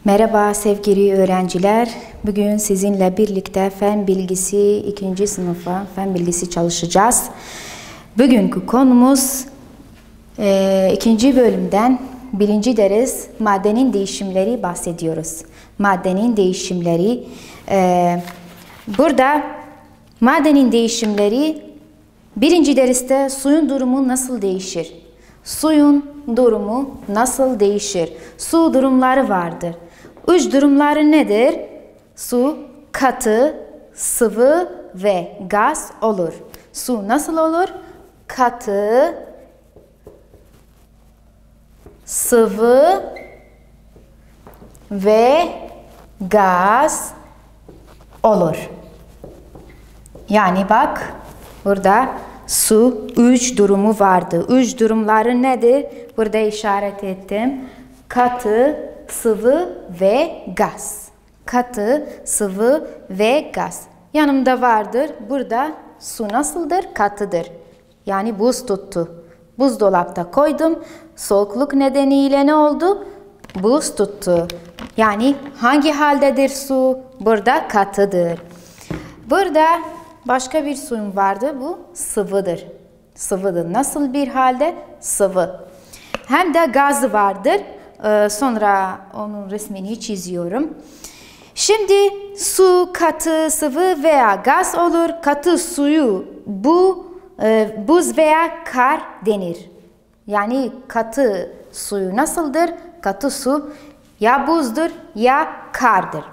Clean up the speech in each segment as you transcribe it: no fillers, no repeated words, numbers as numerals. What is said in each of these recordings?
Merhaba sevgili öğrenciler. Bugün sizinle birlikte fen bilgisi 2. sınıfa fen bilgisi çalışacağız. Bugünkü konumuz 2. bölümden 1. ders maddenin değişimleri bahsediyoruz. Maddenin değişimleri. Burada maddenin değişimleri 1. derste suyun durumu nasıl değişir? Suyun durumu nasıl değişir? Su durumları vardır. Üç durumları nedir? Su, katı, sıvı ve gaz olur. Su nasıl olur? Katı, sıvı ve gaz olur. Yani bak burada su 3 durumu vardı. 3 durumları nedir? Burada işaret ettim. Katı, sıvı ve gaz. Katı, sıvı ve gaz. Yanımda vardır. Burada su nasıldır? Katıdır. Yani buz tuttu. Buzdolapta koydum. Soğukluk nedeniyle ne oldu? Buz tuttu. Yani hangi haldedir su? Burada katıdır. Burada başka bir suyum vardı. Bu sıvıdır. Sıvıdır. Nasıl bir halde? Sıvı. Hem de gazı vardır. Sonra onun resmini çiziyorum. Şimdi su, katı, sıvı veya gaz olur. Katı suyu buz veya kar denir. Yani katı suyu nasıldır? Katı su ya buzdur ya kardır.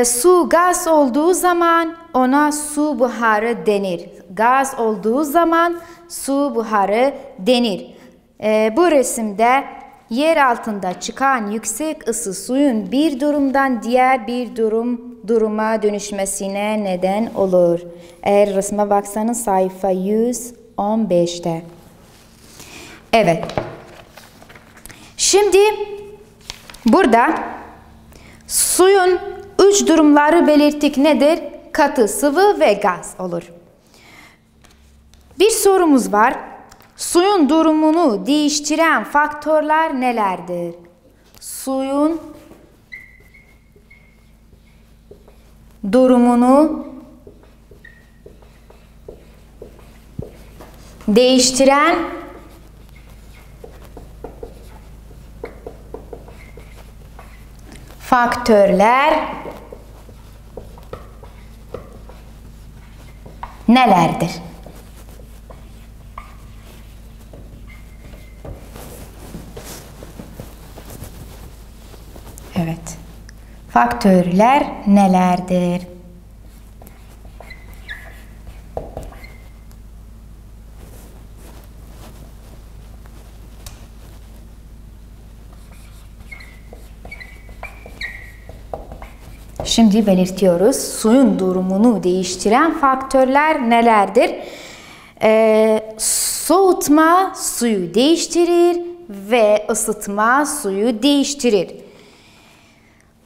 Su gaz olduğu zaman ona su buharı denir. Gaz olduğu zaman su buharı denir. Bu resimde yer altında çıkan yüksek ısı suyun bir durumdan diğer bir duruma dönüşmesine neden olur. Eğer resme baksanız sayfa 115'te. Evet. Şimdi burada suyun 3 durumları belirttik nedir? Katı, sıvı ve gaz olur. Bir sorumuz var. Suyun durumunu değiştiren faktörler nelerdir? Suyun durumunu değiştiren faktörler nelerdir? Evet. Faktörler nelerdir? Şimdi belirtiyoruz. Suyun durumunu değiştiren faktörler nelerdir? Soğutma suyu değiştirir ve ısıtma suyu değiştirir.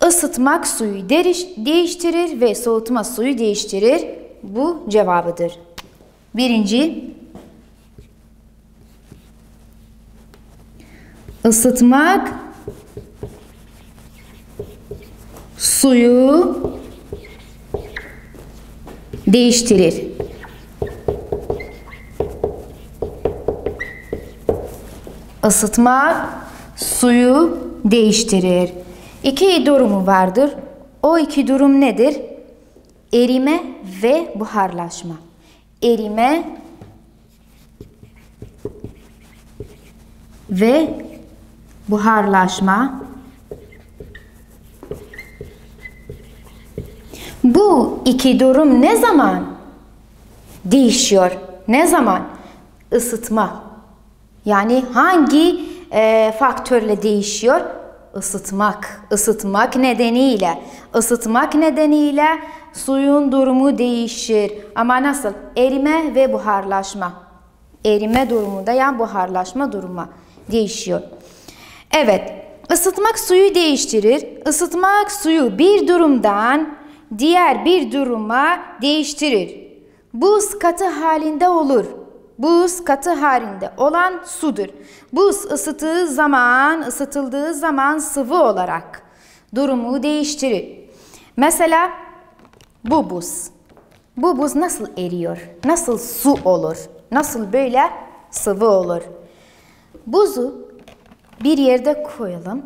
Isıtmak suyu değiştirir ve soğutma suyu değiştirir. Bu cevabıdır. Birinci, ısıtmak suyu değiştirir. Isıtmak suyu değiştirir. İki durumu vardır. O iki durum nedir? Erime ve buharlaşma. Erime ve buharlaşma. Bu iki durum ne zaman değişiyor? Ne zaman? Isıtma. Yani hangi faktörle değişiyor? Isıtmak. Isıtmak nedeniyle suyun durumu değişir. Ama nasıl? Erime ve buharlaşma. Erime durumunda yani buharlaşma durumu değişiyor. Evet. Isıtmak suyu değiştirir. Isıtmak suyu bir durumdan diğer bir duruma değiştirir. Buz katı halinde olur. Buz katı halinde olan sudur. Buz ısıtıldığı zaman sıvı olarak durumu değiştirir. Mesela bu buz. Bu buz nasıl eriyor? Nasıl su olur? Nasıl böyle sıvı olur? Buzu bir yerde koyalım.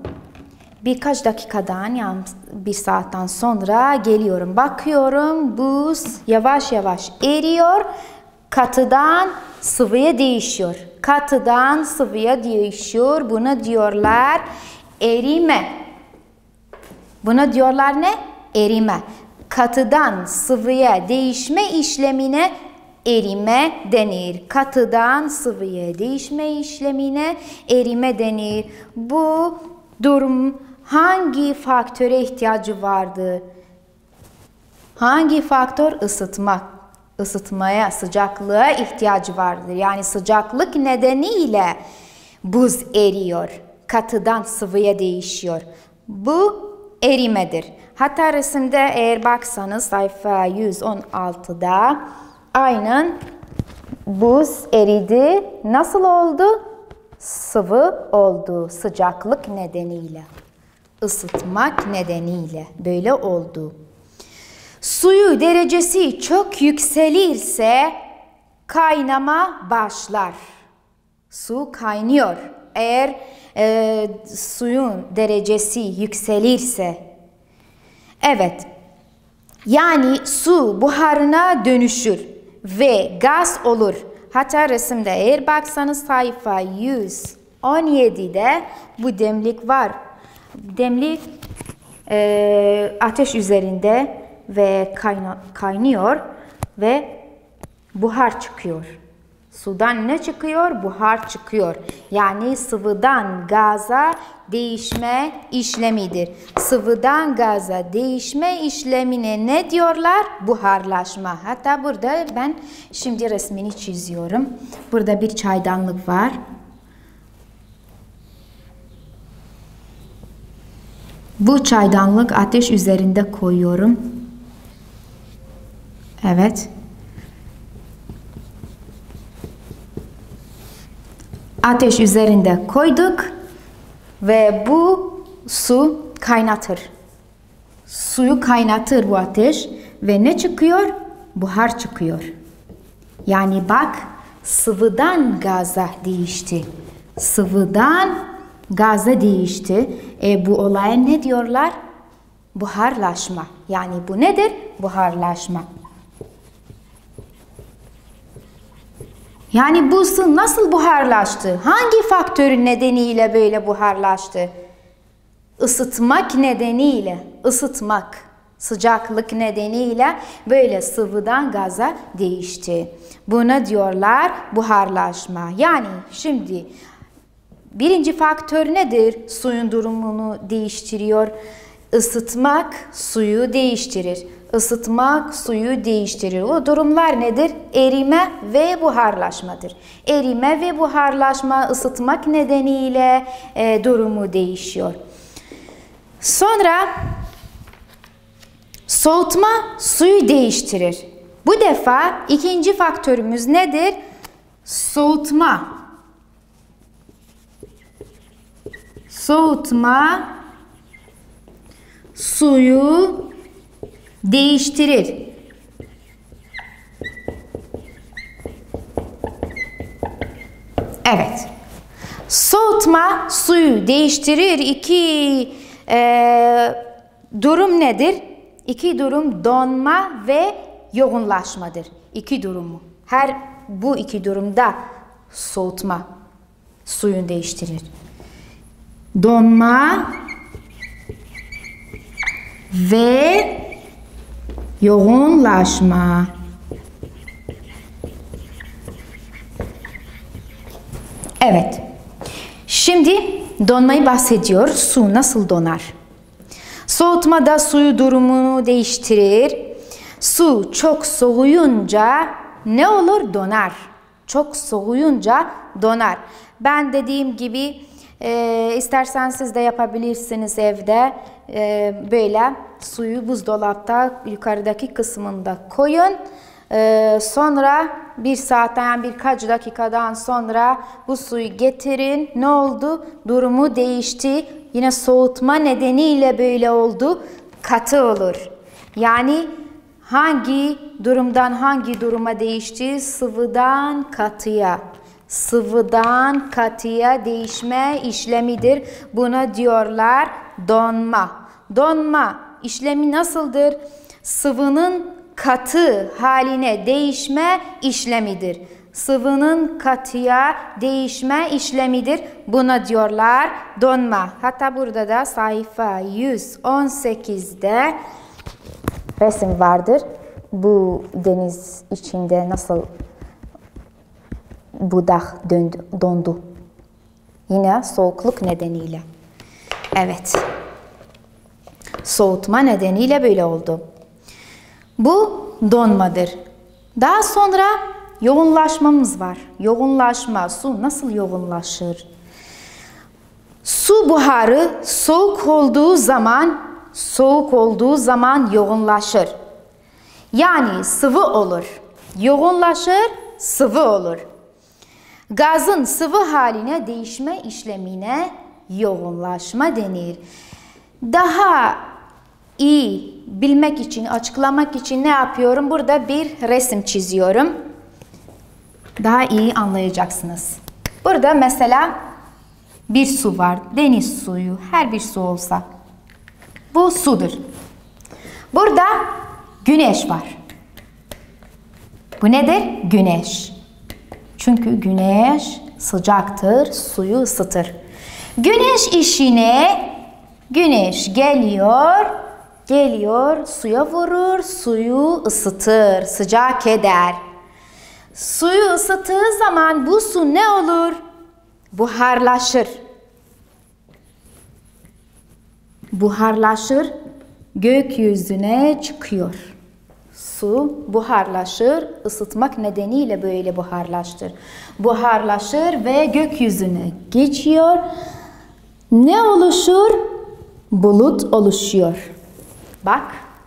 Birkaç dakikadan yani bir saatten sonra geliyorum. Bakıyorum buz yavaş yavaş eriyor. Katıdan sıvıya değişiyor. Katıdan sıvıya değişiyor. Buna diyorlar erime. Buna diyorlar ne? Erime. Katıdan sıvıya değişme işlemine erime denir. Katıdan sıvıya değişme işlemine erime denir. Bu durum hangi faktöre ihtiyacı vardı? Hangi faktör? Isıtmak. Isıtmaya, sıcaklığa ihtiyacı vardır. Yani sıcaklık nedeniyle buz eriyor. Katıdan sıvıya değişiyor. Bu erimedir. Hatta resimde eğer baksanız sayfa 116'da aynen buz eridi. Nasıl oldu? Sıvı oldu. Sıcaklık nedeniyle. Isıtmak nedeniyle böyle oldu. Suyu derecesi çok yükselirse kaynama başlar. Su kaynıyor. Eğer suyun derecesi yükselirse. Evet. Yani su buharına dönüşür ve gaz olur. Hatta resimde eğer baksanız sayfa 117'de bu demlik var. Demlik ateş üzerinde ve kaynıyor ve buhar çıkıyor. Sudan ne çıkıyor? Buhar çıkıyor. Yani sıvıdan gaza değişme işlemidir. Sıvıdan gaza değişme işlemine ne diyorlar? Buharlaşma. Hatta burada ben şimdi resmini çiziyorum. Burada bir çaydanlık var. Bu çaydanlık ateş üzerinde koyuyorum. Evet. Ateş üzerinde koyduk ve bu su kaynatır. Suyu kaynatır bu ateş ve ne çıkıyor? Buhar çıkıyor. Yani bak sıvıdan gaza değişti. Sıvıdan gaza değişti. Bu olaya ne diyorlar? Buharlaşma. Yani bu nedir? Buharlaşma. Yani bu su nasıl buharlaştı? Hangi faktörün nedeniyle böyle buharlaştı? Isıtmak nedeniyle, ısıtmak, sıcaklık nedeniyle böyle sıvıdan gaza değişti. Buna diyorlar buharlaşma. Yani şimdi birinci faktör nedir? Suyun durumunu değiştiriyor. Isıtmak suyu değiştirir. Isıtmak suyu değiştirir. O durumlar nedir? Erime ve buharlaşmadır. Erime ve buharlaşma ısıtmak nedeniyle durumu değişiyor. Sonra soğutma suyu değiştirir. Bu defa ikinci faktörümüz nedir? Soğutma. Soğutma suyu değiştirir. Evet. Soğutma suyu değiştirir. İki durum nedir? İki durum donma ve yoğunlaşmadır. İki durumu. Bu iki durumda soğutma suyun değiştirir. Donma ve yoğunlaşma. Evet. Şimdi donmayı bahsediyor. Su nasıl donar? Soğutmada suyu durumunu değiştirir. Su çok soğuyunca ne olur? Donar. Çok soğuyunca donar. Ben dediğim gibi istersen siz de yapabilirsiniz evde. Böyle suyu buzdolapta yukarıdaki kısmında koyun. Sonra bir saatten yani birkaç dakikadan sonra bu suyu getirin. Ne oldu? Durumu değişti. Yine soğutma nedeniyle böyle oldu. Katı olur. Yani hangi durumdan hangi duruma değişti? Sıvıdan katıya. Sıvıdan katıya değişme işlemidir. Buna diyorlar donma. Donma işlemi nasıldır? Sıvının katı haline değişme işlemidir. Sıvının katıya değişme işlemidir. Buna diyorlar donma. Hatta burada da sayfa 118'de resim vardır. Bu deniz içinde nasıl budak dondu. Yine soğukluk nedeniyle. Evet. Soğutma nedeniyle böyle oldu. Bu donmadır. Daha sonra yoğunlaşmamız var. Yoğunlaşma. Su nasıl yoğunlaşır? Su buharı soğuk olduğu zaman yoğunlaşır. Yani sıvı olur. Yoğunlaşır, sıvı olur. Gazın sıvı haline değişme işlemine yoğunlaşma denir. Daha iyi bilmek için, açıklamak için ne yapıyorum? Burada bir resim çiziyorum. Daha iyi anlayacaksınız. Burada mesela bir su var. Deniz suyu. Her bir su olsa. Bu sudur. Burada güneş var. Bu nedir? Güneş. Çünkü güneş sıcaktır, suyu ısıtır. Güneş geliyor, suya vurur, suyu ısıtır, sıcak eder. Suyu ısıttığı zaman bu su ne olur? Buharlaşır. Buharlaşır, gökyüzüne çıkıyor. Su buharlaşır, ısıtmak nedeniyle böyle buharlaştır. Buharlaşır ve gökyüzüne geçiyor. Ne oluşur? Bulut oluşuyor. Bak,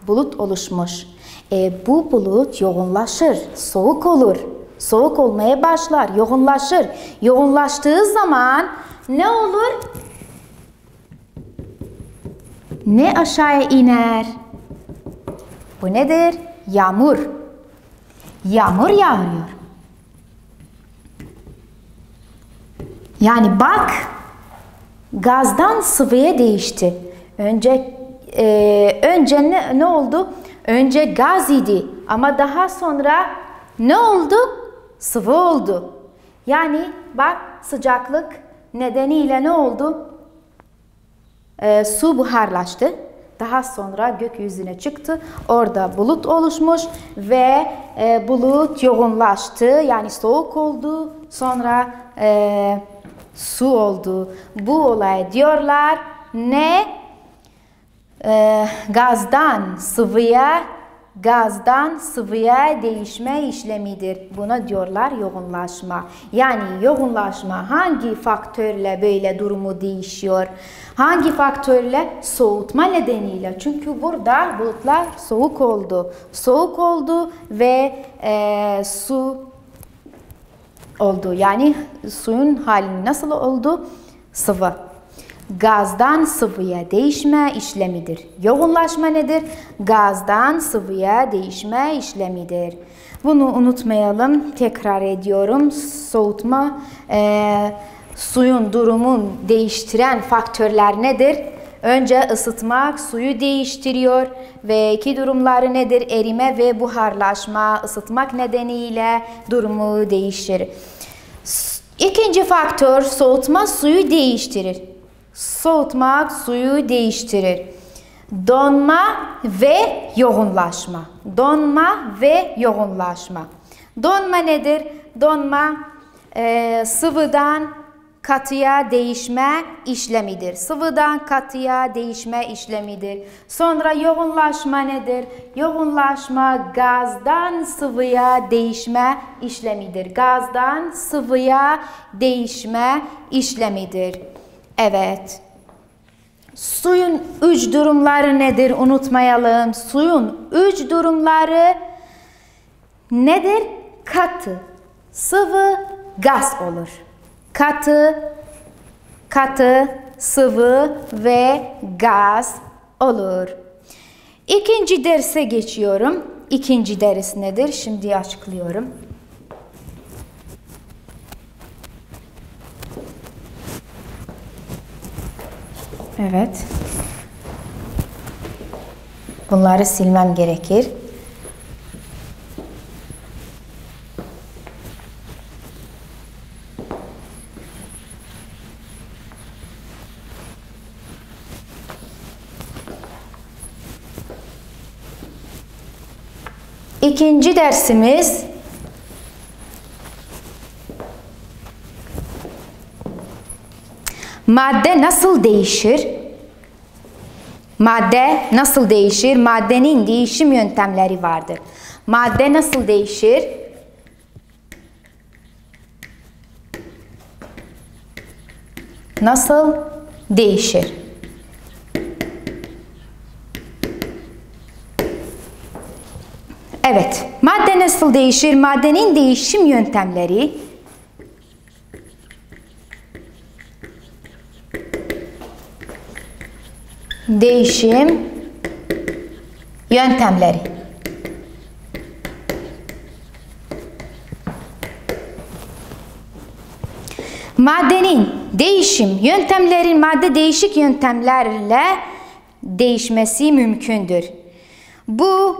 bulut oluşmuş. Bu bulut yoğunlaşır, soğuk olur. Soğuk olmaya başlar, yoğunlaşır. Yoğunlaştığı zaman ne olur? Ne aşağıya iner? Bu nedir? Yağmur. Yağmur yağıyor. Yani bak, gazdan sıvıya değişti. Önce ne oldu? Önce gaz idi ama daha sonra ne oldu? Sıvı oldu. Yani bak, sıcaklık nedeniyle ne oldu? Su buharlaştı. Daha sonra gökyüzüne çıktı. Orada bulut oluşmuş ve bulut yoğunlaştı. Yani soğuk oldu. Sonra su oldu. Bu olay diyorlar ne? Gazdan sıvıya değişme işlemidir. Buna diyorlar yoğunlaşma. Yani yoğunlaşma hangi faktörle böyle durumu değişiyor? Hangi faktörle? Soğutma nedeniyle. Çünkü burada bulutlar soğuk oldu. Soğuk oldu ve su oldu. Yani suyun hali nasıl oldu? Sıvı. Gazdan sıvıya değişme işlemidir. Yoğunlaşma nedir? Gazdan sıvıya değişme işlemidir. Bunu unutmayalım. Tekrar ediyorum. Soğutma, suyun durumunu değiştiren faktörler nedir? Önce ısıtmak suyu değiştiriyor ve iki durumları nedir? Erime ve buharlaşma. Isıtmak nedeniyle durumu değişir. İkinci faktör soğutma suyu değiştirir. Soğutmak suyu değiştirir. Donma ve yoğunlaşma. Donma ve yoğunlaşma. Donma nedir? Donma sıvıdan katıya değişme işlemidir. Sıvıdan katıya değişme işlemidir. Sonra yoğunlaşma nedir? Yoğunlaşma gazdan sıvıya değişme işlemidir. Gazdan sıvıya değişme işlemidir. Evet. Suyun üç durumları nedir? Unutmayalım. Suyun üç durumları nedir? Katı, sıvı, gaz olur. Katı, sıvı ve gaz olur. İkinci derse geçiyorum. İkinci ders nedir? Şimdi açıklıyorum. Evet. Bunları silmem gerekir. İkinci dersimiz madde nasıl değişir? Madde nasıl değişir? Maddenin değişim yöntemleri vardır. Madde nasıl değişir? Nasıl değişir? Evet, madde nasıl değişir? Maddenin değişim yöntemleri Maddenin değişim yöntemleri, madde değişik yöntemlerle değişmesi mümkündür. Bu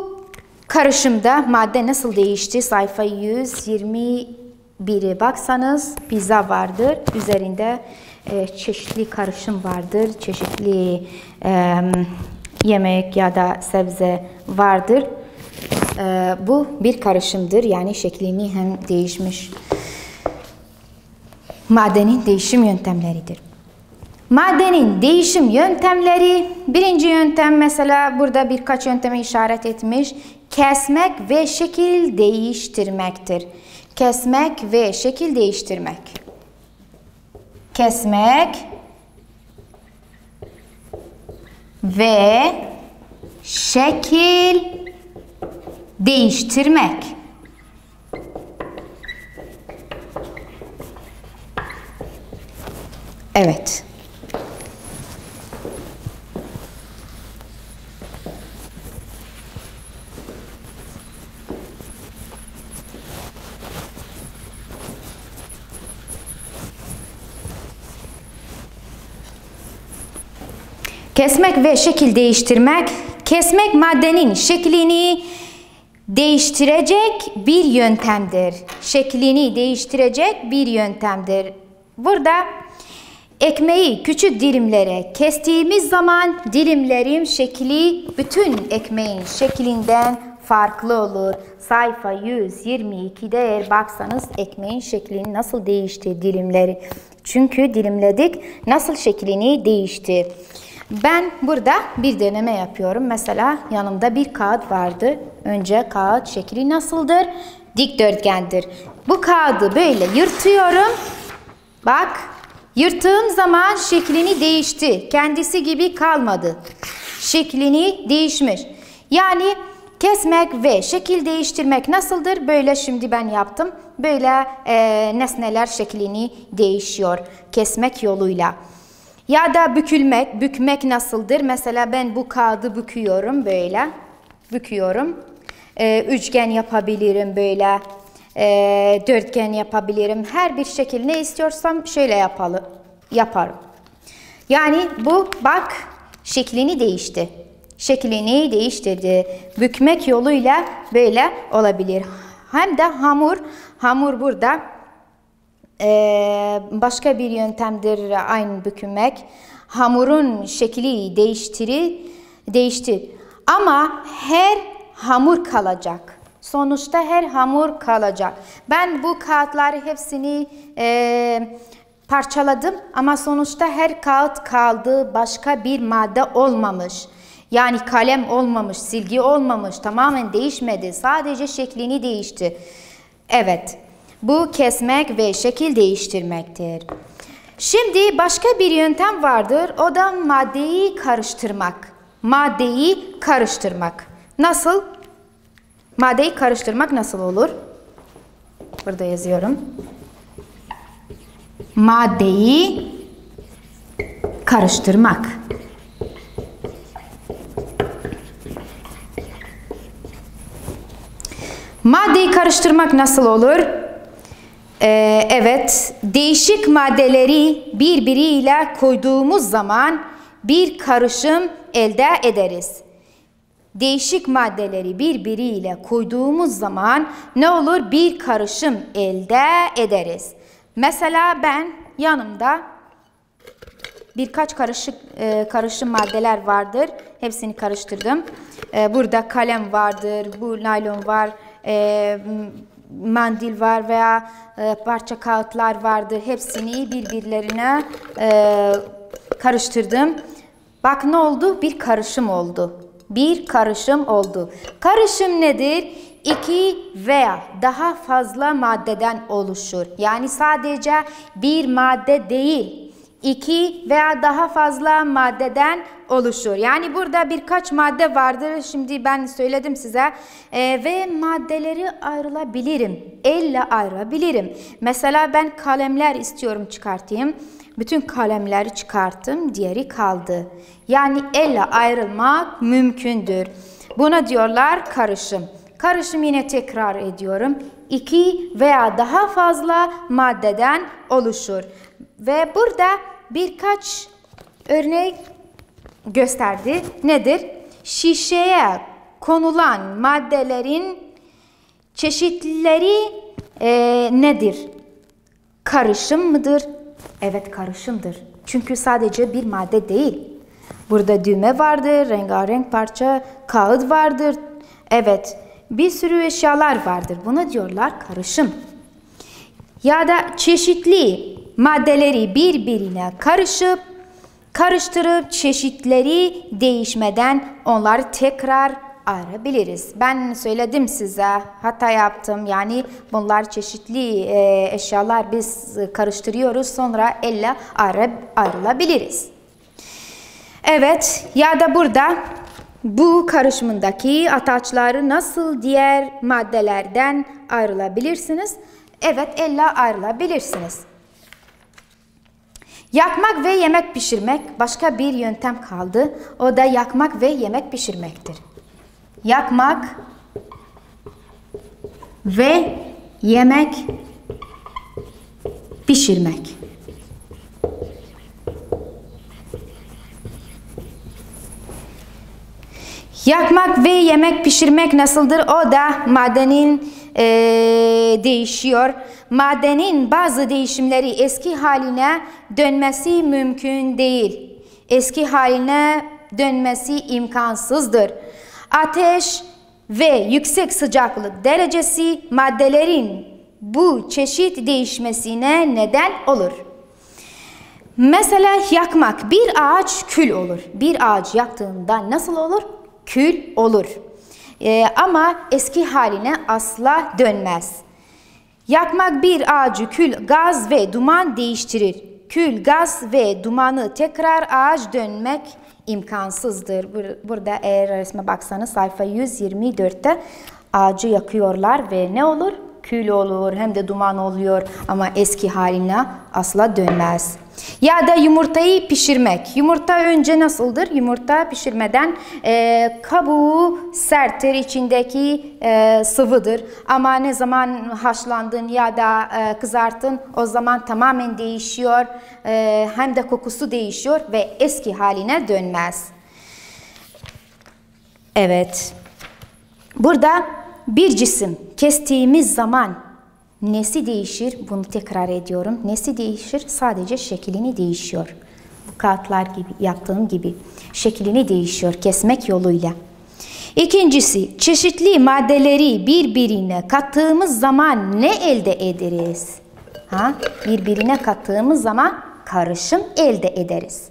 karışımda madde nasıl değişti? Sayfa 121'e baksanız pizza vardır. Üzerinde çeşitli karışım vardır. Çeşitli yemek ya da sebze vardır. Bu bir karışımdır. Yani şeklini hem değişmiş. Maddenin değişim yöntemleridir. Maddenin değişim yöntemleri, birinci yöntem mesela burada birkaç yönteme işaret etmiş. Kesmek ve şekil değiştirmektir. Kesmek ve şekil değiştirmek. Kesmek ve şekil değiştirmek. Evet. Kesmek ve şekil değiştirmek. Kesmek maddenin şeklini değiştirecek bir yöntemdir. Şeklini değiştirecek bir yöntemdir. Burada ekmeği küçük dilimlere kestiğimiz zaman dilimlerin şekli bütün ekmeğin şeklinden farklı olur. Sayfa 122'de eğer baksanız ekmeğin şeklini nasıl değişti dilimleri. Çünkü dilimledik, nasıl şeklini değişti. Ben burada bir deneme yapıyorum. Mesela yanımda bir kağıt vardı. Önce kağıt şekli nasıldır? Dikdörtgendir. Bu kağıdı böyle yırtıyorum. Bak, yırttığım zaman şeklini değişti. Kendisi gibi kalmadı. Şeklini değişmiş. Yani kesmek ve şekil değiştirmek nasıldır? Böyle şimdi ben yaptım. Böyle nesneler şeklini değişiyor. Kesmek yoluyla. Ya da bükmek nasıldır? Mesela ben bu kağıdı büküyorum böyle. Büküyorum. Üçgen yapabilirim böyle. Dörtgen yapabilirim. Her bir şekil ne istiyorsam şöyle yaparım. Yani bu bak şeklini değişti. Şeklini değiştirdi. Bükmek yoluyla böyle olabilir. Hem de hamur burada başka bir yöntemdir aynı bükmek. Hamurun şekli değiştir. Ama her hamur kalacak. Sonuçta her hamur kalacak. Ben bu kağıtları hepsini parçaladım ama sonuçta her kağıt kaldı. Başka bir madde olmamış. Yani kalem olmamış, silgi olmamış. Tamamen değişmedi. Sadece şeklini değişti. Evet. Bu kesmek ve şekil değiştirmektir. Şimdi başka bir yöntem vardır. O da maddeyi karıştırmak. Maddeyi karıştırmak. Nasıl? Maddeyi karıştırmak nasıl olur? Burada yazıyorum. Maddeyi karıştırmak. Maddeyi karıştırmak nasıl olur? Evet, değişik maddeleri birbiriyle koyduğumuz zaman bir karışım elde ederiz. Değişik maddeleri birbiriyle koyduğumuz zaman ne olur? Bir karışım elde ederiz. Mesela ben yanımda birkaç karışım maddeler vardır. Hepsini karıştırdım. Burada kalem vardır, bu naylon var, mendil var veya parça kağıtlar vardır. Hepsini birbirlerine karıştırdım. Bak ne oldu? Bir karışım oldu. Bir karışım oldu. Karışım nedir? İki veya daha fazla maddeden oluşur. Yani sadece bir madde değil, iki veya daha fazla maddeden oluşur. Yani burada birkaç madde vardır. Şimdi ben söyledim size. Ve maddeleri ayrılabilirim. Elle ayırabilirim. Mesela ben kalemler istiyorum çıkartayım. Bütün kalemleri çıkarttım. Diğeri kaldı. Yani elle ayrılmak mümkündür. Buna diyorlar karışım. Karışım yine tekrar ediyorum. İki veya daha fazla maddeden oluşur. Ve burada birkaç örnek gösterdi. Nedir? Şişeye konulan maddelerin çeşitleri nedir? Karışım mıdır? Evet, karışımdır. Çünkü sadece bir madde değil. Burada düğme vardır, rengarenk parça kağıt vardır. Evet, bir sürü eşyalar vardır. Buna diyorlar karışım. Ya da çeşitli maddeleri birbirine karıştırıp çeşitleri değişmeden onları tekrar ayırabiliriz. Ben söyledim size, hata yaptım. Yani bunlar çeşitli eşyalar biz karıştırıyoruz, sonra elle ayrılabiliriz. Evet, ya da burada bu karışımındaki ataçları nasıl diğer maddelerden ayrılabilirsiniz? Evet, elle ayrılabilirsiniz. Yakmak ve yemek pişirmek, başka bir yöntem kaldı. O da yakmak ve yemek pişirmektir. Yakmak ve yemek pişirmek. Yakmak ve yemek pişirmek nasıldır? O da maddenin değişiyor. Maddenin bazı değişimleri eski haline dönmesi mümkün değil. Eski haline dönmesi imkansızdır. Ateş ve yüksek sıcaklık derecesi maddelerin bu çeşit değişmesine neden olur. Mesela yakmak, bir ağaç kül olur. Bir ağaç yaktığında nasıl olur? Kül olur. Ama eski haline asla dönmez. Yakmak bir ağacı kül, gaz ve duman değiştirir. Kül, gaz ve dumanı tekrar ağaç dönmek imkansızdır. Burada eğer resme baksanız sayfa 124'te ağacı yakıyorlar ve ne olur? Kül olur, hem de duman oluyor ama eski haline asla dönmez. Ya da yumurtayı pişirmek. Yumurta önce nasıldır? Yumurta pişirmeden kabuğu serttir, içindeki sıvıdır. Ama ne zaman haşlandın ya da kızartın, o zaman tamamen değişiyor. Hem de kokusu değişiyor ve eski haline dönmez. Evet. Burada bir cisim kestiğimiz zaman nesi değişir? Bunu tekrar ediyorum. Nesi değişir? Sadece şeklini değişiyor. Bu kağıtlar gibi, yaptığım gibi şeklini değişiyor kesmek yoluyla. İkincisi, çeşitli maddeleri birbirine kattığımız zaman ne elde ederiz? Birbirine kattığımız zaman karışım elde ederiz.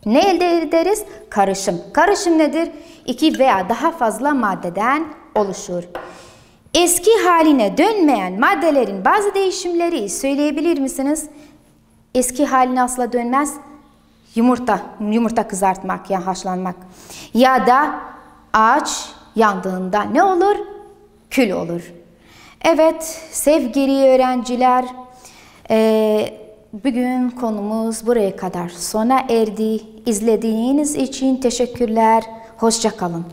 Ne elde ederiz? Karışım. Karışım nedir? İki veya daha fazla maddeden oluşur. Eski haline dönmeyen maddelerin bazı değişimleri söyleyebilir misiniz? Eski haline asla dönmez. Yumurta kızartmak, yani haşlanmak. Ya da ağaç yandığında ne olur? kül olur. Evet sevgili öğrenciler, bugün konumuz buraya kadar sona erdi. İzlediğiniz için teşekkürler. Hoşça kalın.